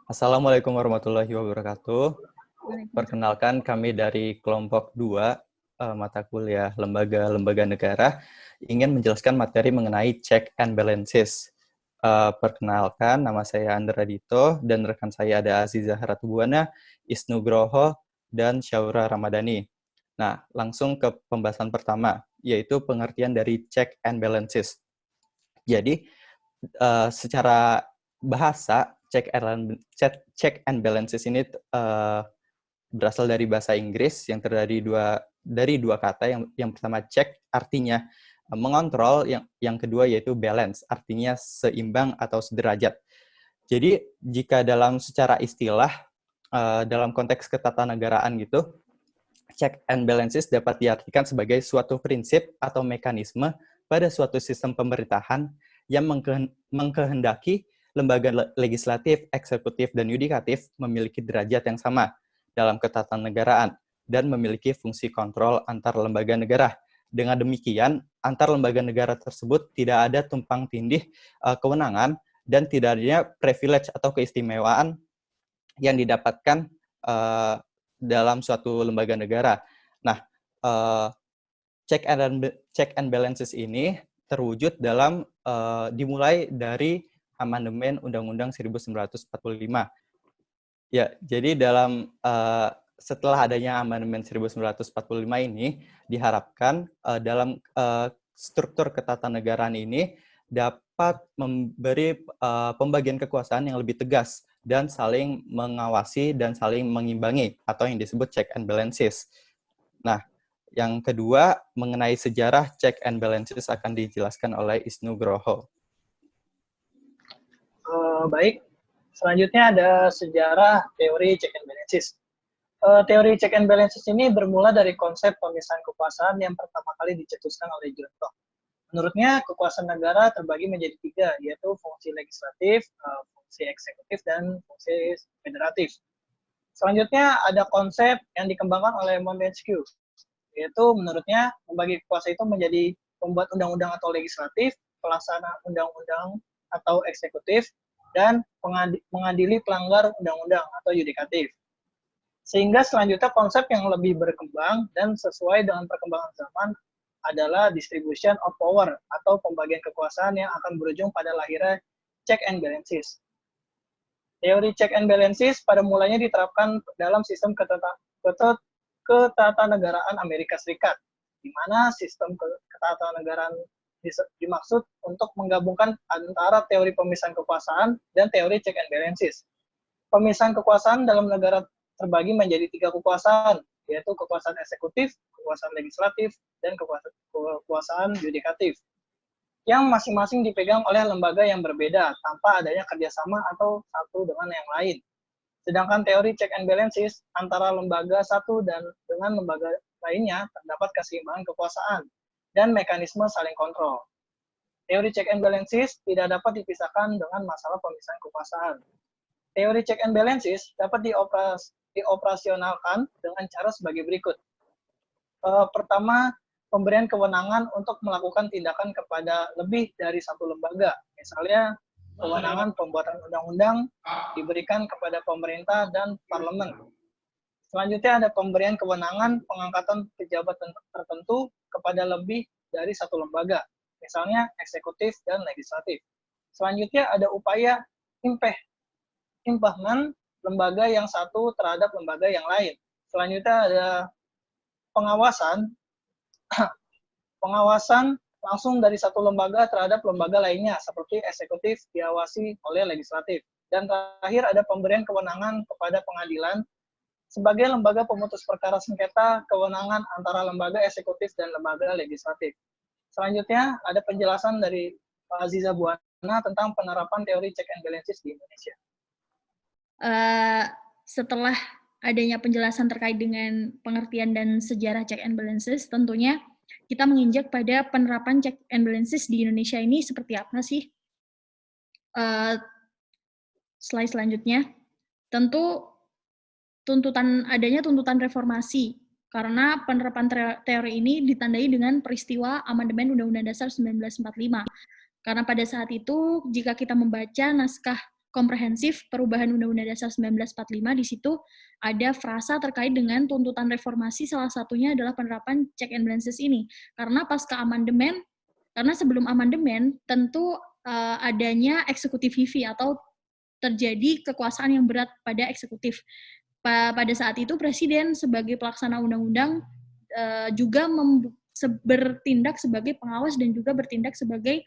Assalamualaikum warahmatullahi wabarakatuh. Waalaikumsalam. Perkenalkan kami dari kelompok 2 mata kuliah lembaga-lembaga negara ingin menjelaskan materi mengenai check and balances. Perkenalkan, nama saya Andra Dito dan rekan saya ada Aziza Haratubuana, Isnu Groho, dan Syaura Ramadhani. Nah, langsung ke pembahasan pertama, yaitu pengertian dari check and balances. Jadi, secara bahasa, check and balances ini berasal dari bahasa Inggris yang terdiri dari dua kata. Yang pertama check artinya mengontrol, yang kedua yaitu balance artinya seimbang atau sederajat. Jadi jika dalam secara istilah dalam konteks ketatanegaraan gitu, check and balances dapat diartikan sebagai suatu prinsip atau mekanisme pada suatu sistem pemerintahan yang mengkehendaki lembaga legislatif, eksekutif, dan yudikatif memiliki derajat yang sama dalam ketatanegaraan dan memiliki fungsi kontrol antar lembaga negara. Dengan demikian, antar lembaga negara tersebut tidak ada tumpang tindih kewenangan dan tidak adanya privilege atau keistimewaan yang didapatkan dalam suatu lembaga negara. Nah, check and balances ini terwujud dalam dimulai dari amandemen Undang-Undang 1945. Ya, jadi setelah adanya amandemen 1945 ini diharapkan dalam struktur ketatanegaraan ini dapat memberi pembagian kekuasaan yang lebih tegas dan saling mengawasi dan saling mengimbangi atau yang disebut check and balances. Nah, yang kedua mengenai sejarah check and balances akan dijelaskan oleh Isnu Groho. Baik, selanjutnya ada sejarah teori check and balances. Teori check and balances ini bermula dari konsep pemisahan kekuasaan yang pertama kali dicetuskan oleh John Locke. Menurutnya, kekuasaan negara terbagi menjadi 3, yaitu fungsi legislatif, fungsi eksekutif, dan fungsi federatif. Selanjutnya ada konsep yang dikembangkan oleh Montesquieu, yaitu menurutnya membagi kekuasaan itu menjadi pembuat undang-undang atau legislatif, pelaksana undang-undang atau eksekutif, dan mengadili pelanggar undang-undang atau yudikatif. Sehingga selanjutnya konsep yang lebih berkembang dan sesuai dengan perkembangan zaman adalah distribution of power atau pembagian kekuasaan yang akan berujung pada lahirnya check and balances. Teori check and balances pada mulanya diterapkan dalam sistem ketatanegaraan Amerika Serikat, di mana sistem ketatanegaraan dimaksud untuk menggabungkan antara teori pemisahan kekuasaan dan teori check and balances. Pemisahan kekuasaan dalam negara terbagi menjadi 3 kekuasaan, yaitu kekuasaan eksekutif, kekuasaan legislatif, dan kekuasaan yudikatif, yang masing-masing dipegang oleh lembaga yang berbeda tanpa adanya kerjasama atau satu dengan yang lain. Sedangkan teori check and balances antara lembaga satu dan dengan lembaga lainnya terdapat keseimbangan kekuasaan dan mekanisme saling kontrol. Teori check and balances tidak dapat dipisahkan dengan masalah pemisahan kekuasaan. Teori check and balances dapat dioperasionalkan dengan cara sebagai berikut. Pertama, pemberian kewenangan untuk melakukan tindakan kepada lebih dari satu lembaga. Misalnya, kewenangan pembuatan undang-undang diberikan kepada pemerintah dan parlemen. Selanjutnya ada pemberian kewenangan pengangkatan pejabat tertentu kepada lebih dari satu lembaga, misalnya eksekutif dan legislatif. Selanjutnya ada upaya impeachment lembaga yang satu terhadap lembaga yang lain. Selanjutnya ada pengawasan langsung dari satu lembaga terhadap lembaga lainnya, seperti eksekutif diawasi oleh legislatif. Dan terakhir ada pemberian kewenangan kepada pengadilan sebagai lembaga pemutus perkara sengketa kewenangan antara lembaga eksekutif dan lembaga legislatif. Selanjutnya ada penjelasan dari Pak Aziza Buana tentang penerapan teori check and balances di Indonesia. Setelah adanya penjelasan terkait dengan pengertian dan sejarah check and balances, tentunya kita menginjak pada penerapan check and balances di Indonesia ini seperti apa sih? Slide selanjutnya, tentu adanya tuntutan reformasi, karena penerapan teori ini ditandai dengan peristiwa amandemen Undang-Undang Dasar 1945. Karena pada saat itu, jika kita membaca naskah komprehensif perubahan Undang-Undang Dasar 1945. Di situ ada frasa terkait dengan tuntutan reformasi, salah satunya adalah penerapan check and balances ini. Karena sebelum amandemen tentu adanya eksekutif heavy atau terjadi kekuasaan yang berat pada eksekutif. Pada saat itu Presiden sebagai pelaksana undang-undang juga bertindak sebagai pengawas dan juga bertindak sebagai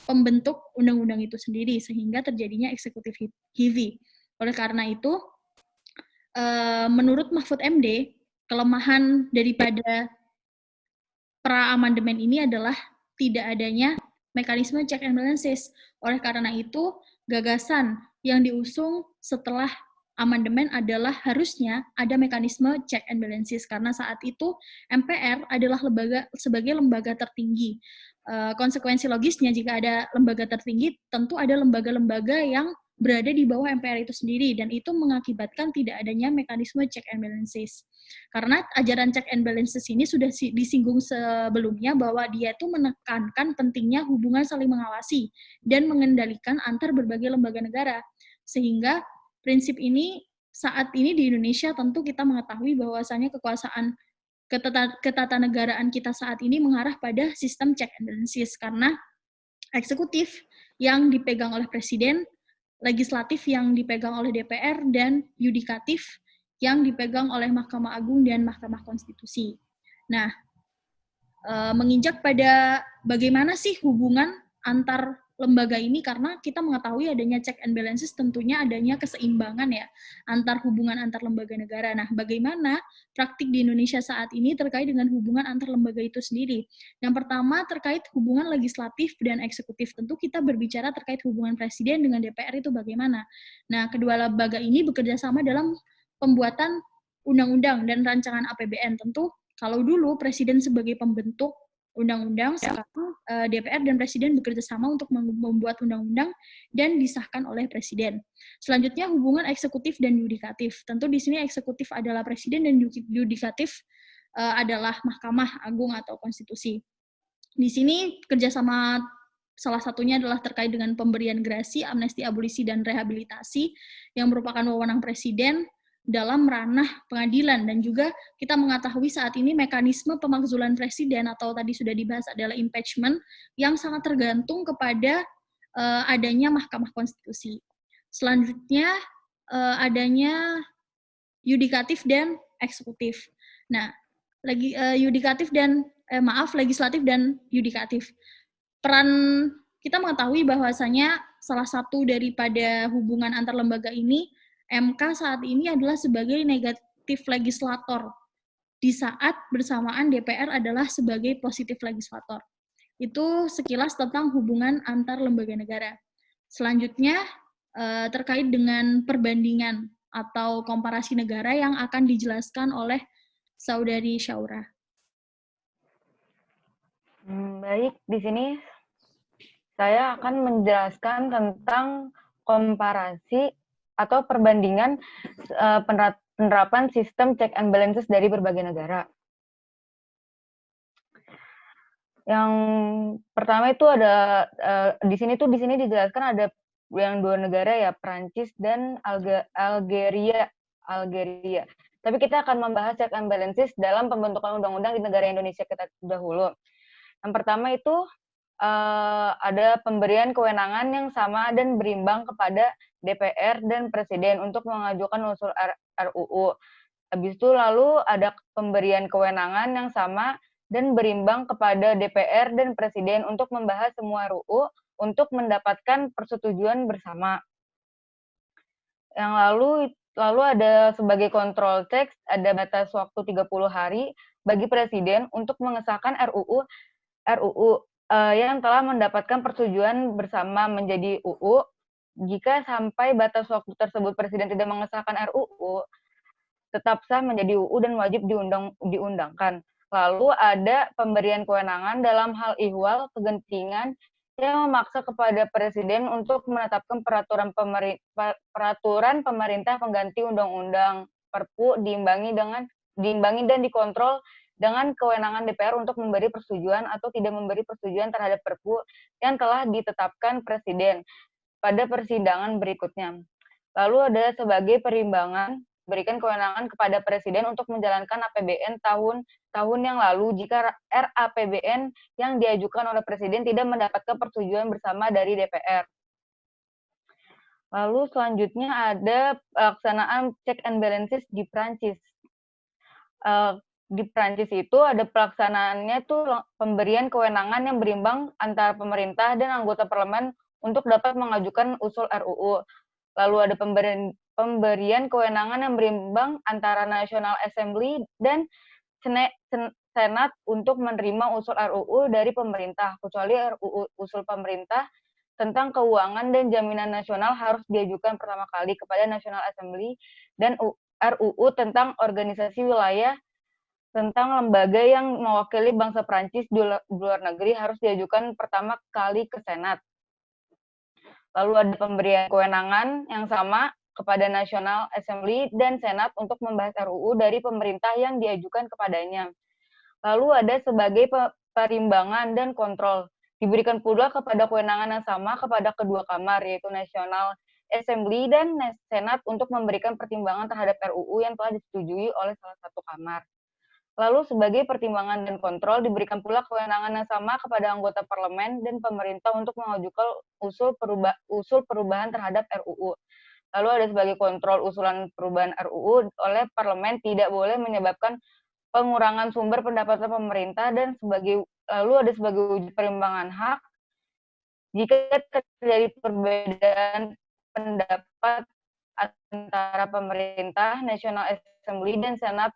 pembentuk undang-undang itu sendiri, sehingga terjadinya eksekutif heavy. Oleh karena itu, menurut Mahfud MD, kelemahan daripada pra-amandemen ini adalah tidak adanya mekanisme check and balances. Oleh karena itu, gagasan yang diusung setelah amandemen adalah harusnya ada mekanisme check and balances, karena saat itu MPR adalah sebagai lembaga tertinggi. Konsekuensi logisnya jika ada lembaga tertinggi, tentu ada lembaga-lembaga yang berada di bawah MPR itu sendiri, dan itu mengakibatkan tidak adanya mekanisme check and balances. Karena ajaran check and balances ini sudah disinggung sebelumnya, bahwa dia itu menekankan pentingnya hubungan saling mengawasi dan mengendalikan antar berbagai lembaga negara. Sehingga prinsip ini saat ini di Indonesia tentu kita mengetahui bahwasannya kekuasaan ketatanegaraan kita saat ini mengarah pada sistem check and balances, karena eksekutif yang dipegang oleh presiden, legislatif yang dipegang oleh DPR, dan yudikatif yang dipegang oleh Mahkamah Agung dan Mahkamah Konstitusi. Nah, menginjak pada bagaimana sih hubungan antar lembaga ini, karena kita mengetahui adanya check and balances tentunya adanya keseimbangan ya antar hubungan antar lembaga negara. Nah, bagaimana praktik di Indonesia saat ini terkait dengan hubungan antar lembaga itu sendiri? Yang pertama terkait hubungan legislatif dan eksekutif. Tentu kita berbicara terkait hubungan presiden dengan DPR itu bagaimana. Nah, kedua lembaga ini bekerja sama dalam pembuatan undang-undang dan rancangan APBN. Tentu kalau dulu presiden sebagai pembentuk undang-undang, sekarang DPR dan presiden bekerja sama untuk membuat undang-undang dan disahkan oleh presiden. Selanjutnya hubungan eksekutif dan yudikatif. Tentu di sini eksekutif adalah presiden dan yudikatif adalah Mahkamah Agung atau Konstitusi. Di sini kerjasama salah satunya adalah terkait dengan pemberian grasi, amnesti, abolisi, dan rehabilitasi yang merupakan wewenang presiden dalam ranah pengadilan. Dan juga kita mengetahui saat ini mekanisme pemakzulan presiden atau tadi sudah dibahas adalah impeachment yang sangat tergantung kepada adanya Mahkamah Konstitusi. Selanjutnya adanya yudikatif dan eksekutif. Nah, legislatif dan yudikatif. Peran kita mengetahui bahwasanya salah satu daripada hubungan antar lembaga ini, MK saat ini adalah sebagai negatif legislator, di saat bersamaan DPR adalah sebagai positif legislator. Itu sekilas tentang hubungan antar lembaga negara. Selanjutnya, terkait dengan perbandingan atau komparasi negara yang akan dijelaskan oleh Saudari Syaura. Baik, di sini saya akan menjelaskan tentang komparasi atau perbandingan penerapan sistem check and balances dari berbagai negara. Yang pertama itu ada di sini dijelaskan ada yang dua negara ya, Prancis dan Algeria. Tapi kita akan membahas check and balances dalam pembentukan undang-undang di negara Indonesia kita dahulu. Yang pertama itu ada pemberian kewenangan yang sama dan berimbang kepada DPR dan Presiden untuk mengajukan usul RUU. Habis itu lalu ada pemberian kewenangan yang sama dan berimbang kepada DPR dan Presiden untuk membahas semua RUU untuk mendapatkan persetujuan bersama. Yang lalu ada sebagai kontrol teks, ada batas waktu 30 hari bagi Presiden untuk mengesahkan RUU yang telah mendapatkan persetujuan bersama menjadi UU. Jika sampai batas waktu tersebut Presiden tidak mengesahkan RUU, tetap sah menjadi UU dan wajib diundangkan. Lalu ada pemberian kewenangan dalam hal ihwal kegentingan yang memaksa kepada Presiden untuk menetapkan peraturan pemerintah pengganti undang-undang Perpu diimbangi dan dikontrol dengan kewenangan DPR untuk memberi persetujuan atau tidak memberi persetujuan terhadap Perpu yang telah ditetapkan Presiden. pada persidangan berikutnya. Lalu ada sebagai perimbangan, berikan kewenangan kepada Presiden untuk menjalankan APBN tahun yang lalu jika RAPBN yang diajukan oleh Presiden tidak mendapatkan persetujuan bersama dari DPR. Lalu selanjutnya ada pelaksanaan check and balances di Prancis. Di Prancis itu ada pelaksanaannya tuh pemberian kewenangan yang berimbang antara pemerintah dan anggota parlemen untuk dapat mengajukan usul RUU. Lalu ada pemberian kewenangan yang berimbang antara National Assembly dan Senat untuk menerima usul RUU dari pemerintah, kecuali RUU usul pemerintah tentang keuangan dan jaminan nasional harus diajukan pertama kali kepada National Assembly, dan RUU tentang organisasi wilayah tentang lembaga yang mewakili bangsa Prancis di luar negeri harus diajukan pertama kali ke Senat. Lalu ada pemberian kewenangan yang sama kepada National Assembly dan Senat untuk membahas RUU dari pemerintah yang diajukan kepadanya. Lalu ada sebagai perimbangan dan kontrol. Diberikan pula kepada kewenangan yang sama kepada kedua kamar, yaitu National Assembly dan Senat untuk memberikan pertimbangan terhadap RUU yang telah disetujui oleh salah satu kamar. Lalu sebagai pertimbangan dan kontrol diberikan pula kewenangan yang sama kepada anggota parlemen dan pemerintah untuk mengajukan usul perubahan terhadap RUU. Lalu ada sebagai kontrol usulan perubahan RUU oleh parlemen tidak boleh menyebabkan pengurangan sumber pendapatan pemerintah, dan lalu ada sebagai uji perimbangan hak jika terjadi perbedaan pendapat antara pemerintah, National Assembly, dan Senat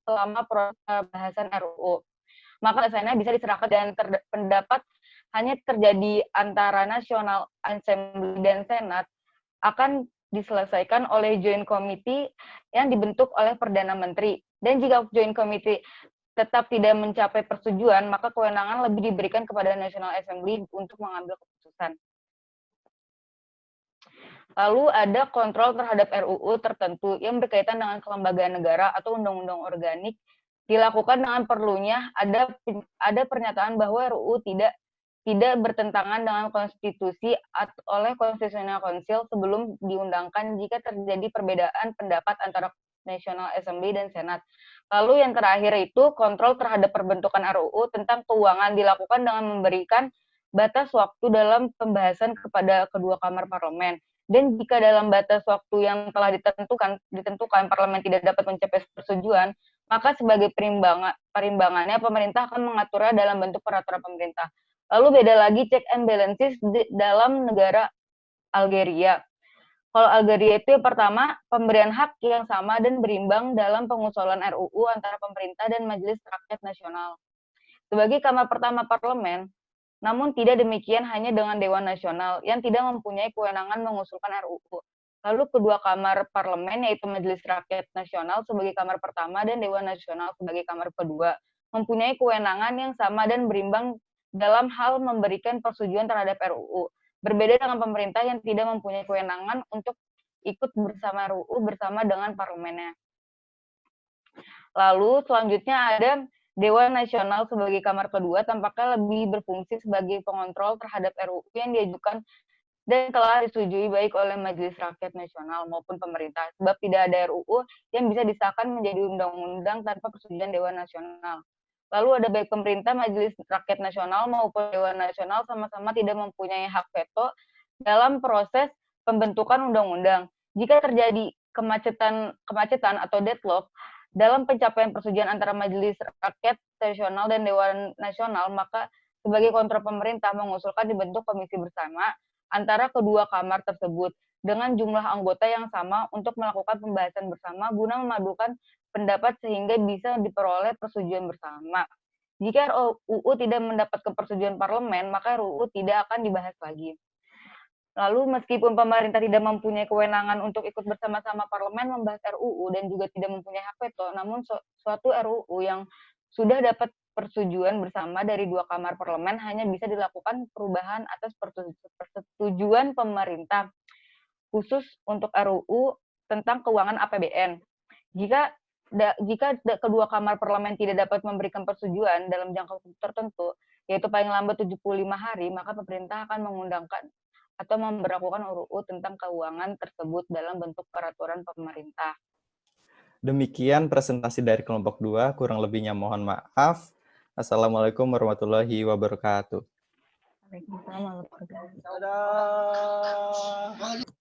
selama proses pembahasan RUU. Maka biasanya bisa diserahkan dan pendapat hanya terjadi antara National Assembly dan Senat akan diselesaikan oleh Joint Committee yang dibentuk oleh Perdana Menteri. Dan jika Joint Committee tetap tidak mencapai persetujuan, maka kewenangan lebih diberikan kepada National Assembly untuk mengambil keputusan. Lalu ada kontrol terhadap RUU tertentu yang berkaitan dengan kelembagaan negara atau undang-undang organik dilakukan dengan perlunya ada pernyataan bahwa RUU tidak bertentangan dengan konstitusi oleh Constitutional Council sebelum diundangkan jika terjadi perbedaan pendapat antara National Assembly dan Senat. Lalu yang terakhir itu kontrol terhadap perbentukan RUU tentang keuangan dilakukan dengan memberikan batas waktu dalam pembahasan kepada kedua kamar parlemen. Dan jika dalam batas waktu yang telah ditentukan parlemen tidak dapat mencapai persetujuan, maka sebagai perimbangannya pemerintah akan mengaturnya dalam bentuk peraturan pemerintah. Lalu beda lagi check and balances dalam negara Algeria. Kalau Algeria itu yang pertama, pemberian hak yang sama dan berimbang dalam pengusulan RUU antara pemerintah dan Majelis Rakyat Nasional sebagai kamar pertama parlemen. Namun tidak demikian hanya dengan Dewan Nasional yang tidak mempunyai kewenangan mengusulkan RUU. Lalu kedua kamar parlemen, yaitu Majelis Rakyat Nasional sebagai kamar pertama dan Dewan Nasional sebagai kamar kedua, mempunyai kewenangan yang sama dan berimbang dalam hal memberikan persetujuan terhadap RUU. Berbeda dengan pemerintah yang tidak mempunyai kewenangan untuk ikut bersama RUU bersama dengan parlemennya. Lalu selanjutnya ada Dewan Nasional sebagai kamar kedua tampaknya lebih berfungsi sebagai pengontrol terhadap RUU yang diajukan dan telah disetujui baik oleh Majelis Rakyat Nasional maupun pemerintah, sebab tidak ada RUU yang bisa disahkan menjadi undang-undang tanpa persetujuan Dewan Nasional. Lalu ada baik pemerintah, Majelis Rakyat Nasional maupun Dewan Nasional sama-sama tidak mempunyai hak veto dalam proses pembentukan undang-undang. Jika terjadi kemacetan atau deadlock dalam pencapaian persetujuan antara Majelis Rakyat Nasional dan Dewan Nasional, maka sebagai kontrol pemerintah mengusulkan dibentuk komisi bersama antara kedua kamar tersebut dengan jumlah anggota yang sama untuk melakukan pembahasan bersama guna memadukan pendapat sehingga bisa diperoleh persetujuan bersama. Jika RUU tidak mendapatkan persetujuan parlemen, maka RUU tidak akan dibahas lagi. Lalu meskipun pemerintah tidak mempunyai kewenangan untuk ikut bersama-sama parlemen membahas RUU dan juga tidak mempunyai hak veto, namun suatu RUU yang sudah dapat persetujuan bersama dari dua kamar parlemen hanya bisa dilakukan perubahan atas persetujuan pemerintah, khusus untuk RUU tentang keuangan APBN. Jika kedua kamar parlemen tidak dapat memberikan persetujuan dalam jangka waktu tertentu, yaitu paling lambat 75 hari, maka pemerintah akan mengundangkan atau memberlakukan UU tentang keuangan tersebut dalam bentuk peraturan pemerintah. Demikian presentasi dari kelompok 2, kurang lebihnya mohon maaf. Assalamualaikum warahmatullahi wabarakatuh. Waalaikumsalam warahmatullahi wabarakatuh. Dadah.